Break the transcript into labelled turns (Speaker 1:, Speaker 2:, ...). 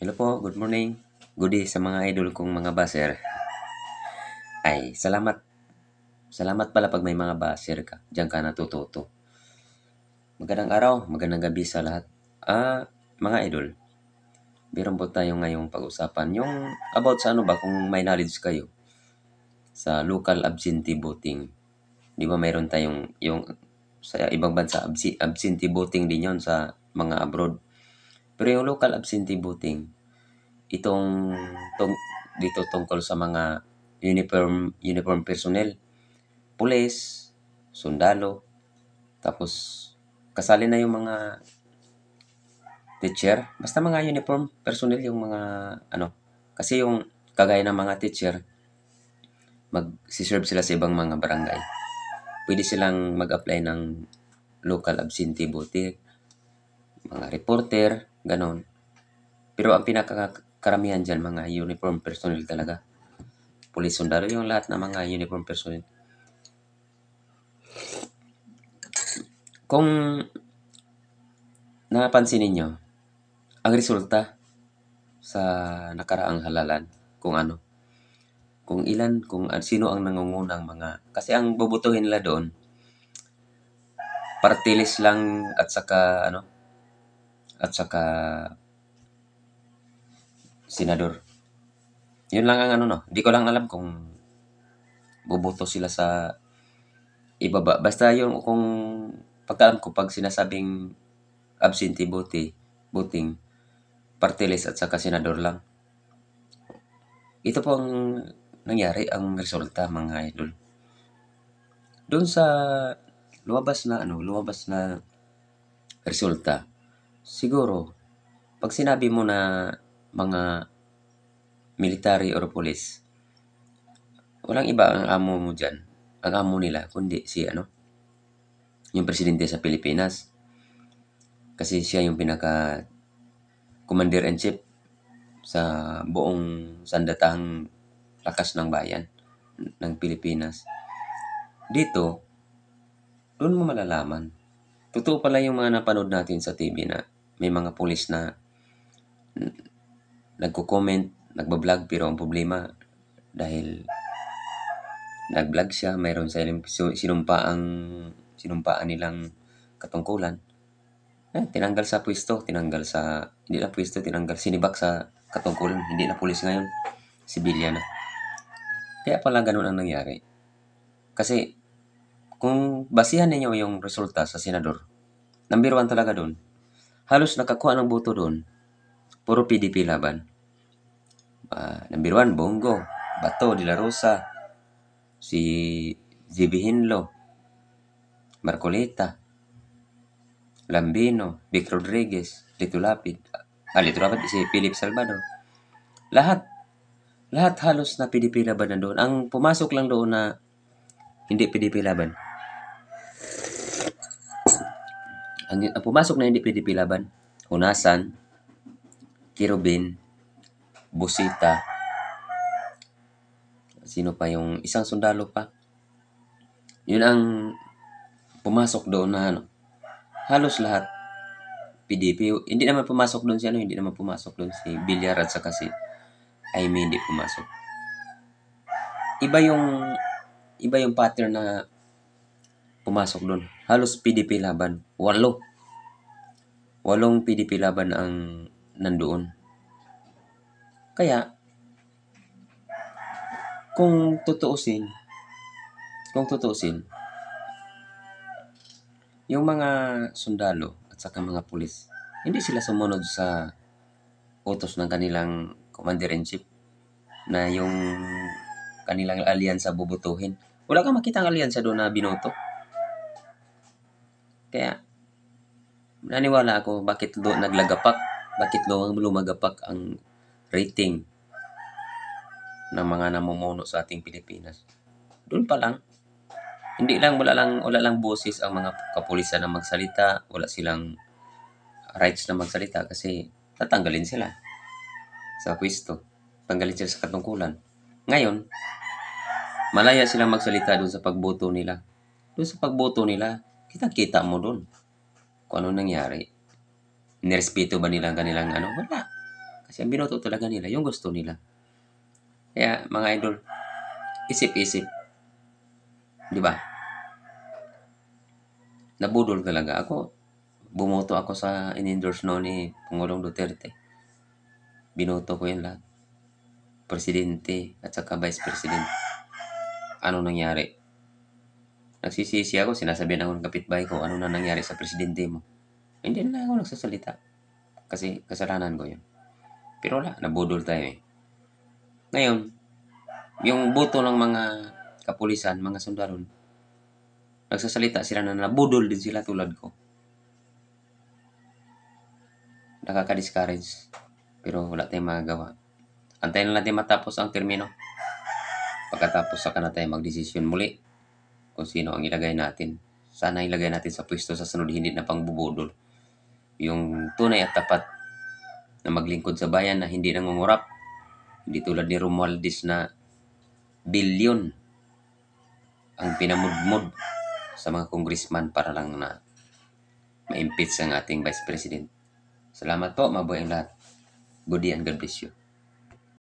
Speaker 1: Hello po, good morning. Good day sa mga idol kong mga baser. Ay, salamat. Salamat pala pag may mga baser ka. Diyan ka natututo. Magandang araw, magandang gabi sa lahat. Mga idol, meron po tayo ngayong pag-usapan. Yung about sa ano ba, kung may knowledge kayo sa local absentee voting. Di ba mayroon tayong yung sa ibang bansa, absentee voting din yon sa mga abroad. Pero yung local absentee voting, itong dito tungkol sa mga uniform personnel, pulis, sundalo, tapos kasali na yung mga teacher, basta mga uniform personnel yung mga ano, kasi yung kagaya ng mga teacher, mag-serve sila sa ibang mga barangay. Pwede silang mag-apply ng local absentee voting, mga reporter, ganon. Pero ang pinakakaramihan dyan, mga uniform personnel talaga. Police, sundalo, yung lahat ng mga uniform personnel. Kung napansin ninyo, ang resulta sa nakaraang halalan, kung ano, kung ilan, kung sino ang nangungunang mga, kasi ang bubutuhin nila doon, party list lang at saka, senador. Yun lang ang ano, no. Hindi ko lang alam kung buboto sila sa ibaba. Basta yung kung pagkalam ko, pag sinasabing absentee voting, party list at saka senador lang. Ito po ang nangyari, ang resulta, mga idol. Doon sa lumabas na resulta, siguro, pag sinabi mo na mga military or police, walang iba ang amo mo dyan. Ang amo nila, kundi si yung presidente sa Pilipinas. Kasi siya yung pinaka commander-in-chief sa buong sandatahang lakas ng bayan ng Pilipinas. Dito, doon mo malalaman. Totoo pala yung mga napanood natin sa TV na may mga pulis na nagko-comment, nagbablog, pero ang problema dahil nag-vlog siya, mayroon sa sinumpaan nilang katungkulan. Tinanggal sa pwesto, hindi na pwesto, sinibak sa katungkulan, hindi na pulis ngayon, sibilyan na. Kaya pala ganun ang nangyari. Kasi, kung basihan ninyo yung resulta sa senador, number 1 talaga doon. Halos nakakuha ng boto doon, puro PDP laban. Number 1, Bongo, Bato de la Rosa, si JB Hinlo, Marcoleta, Lambino, Vic Rodriguez, Lito Lapid, si Philip Salvador. Lahat halos na PDP laban na doon. Ang pumasok lang doon na hindi PDP laban. Ang pumasok na hindi PDP laban, Hunasan, Kirubin, Busita, sino pa yung isang sundalo pa. Yun ang pumasok doon na halos lahat PDP. Hindi naman pumasok doon si Villar at saka si Aimee, hindi pumasok. Iba yung pattern na pumasok doon. Halos PDP laban. 8 PDP laban ang nandoon. Kaya, kung tutuusin, yung mga sundalo at saka mga pulis, hindi sila sumunod sa utos ng kanilang commander-in-chief na yung kanilang alyansa bubutuhin. Wala kang makitang alyansa doon na binoto. Kaya, naniwala ako bakit lumagapak ang rating ng mga namumuno sa ating Pilipinas. Doon pa lang, wala lang boses ang mga kapulisan na magsalita, wala silang rights na magsalita kasi tatanggalin sila sa pwesto, tanggalin sila sa katungkulan. Ngayon, malaya silang magsalita doon sa pagboto nila. Doon sa pagboto nila, kita mo doon kung ano nangyari. Nirespeto ba nila ang kanilang Wala. Kasi ang binoto talaga nila, yung gusto nila. Kaya mga idol, isip-isip, di ba? Nabudol talaga ako. Bumoto ako sa in-endorse noon ni Pangulong Duterte. Binoto ko yun lahat. Presidente at saka Vice President. Ano nangyari? Nagsisisi ako, sinasabihan ako ng kapitbahay ko, ano na nangyari sa presidente mo? Hindi na ako nagsasalita. Kasi kasalanan ko yun. Pero wala, nabudol tayo eh. Ngayon, yung boto ng mga kapulisan, mga sundalon, nagsasalita sila na nabudol din sila tulad ko. Nakaka-discourage. Pero wala tayong magagawa. Antayin na natin matapos ang termino. Pagkatapos saka na tayo magdesisyon muli kung sino ang ilagay natin. Sana ilagay natin sa pwesto sa sunod, hindi na pangbubudol. Yung tunay at tapat na maglingkod sa bayan na hindi nangungurap. Hindi tulad ni Romualdez na bilyon ang pinamudmod sa mga congressman para lang na ma-impeach ang ating Vice President. Salamat po, mabuhay ang lahat. Good day and God bless you.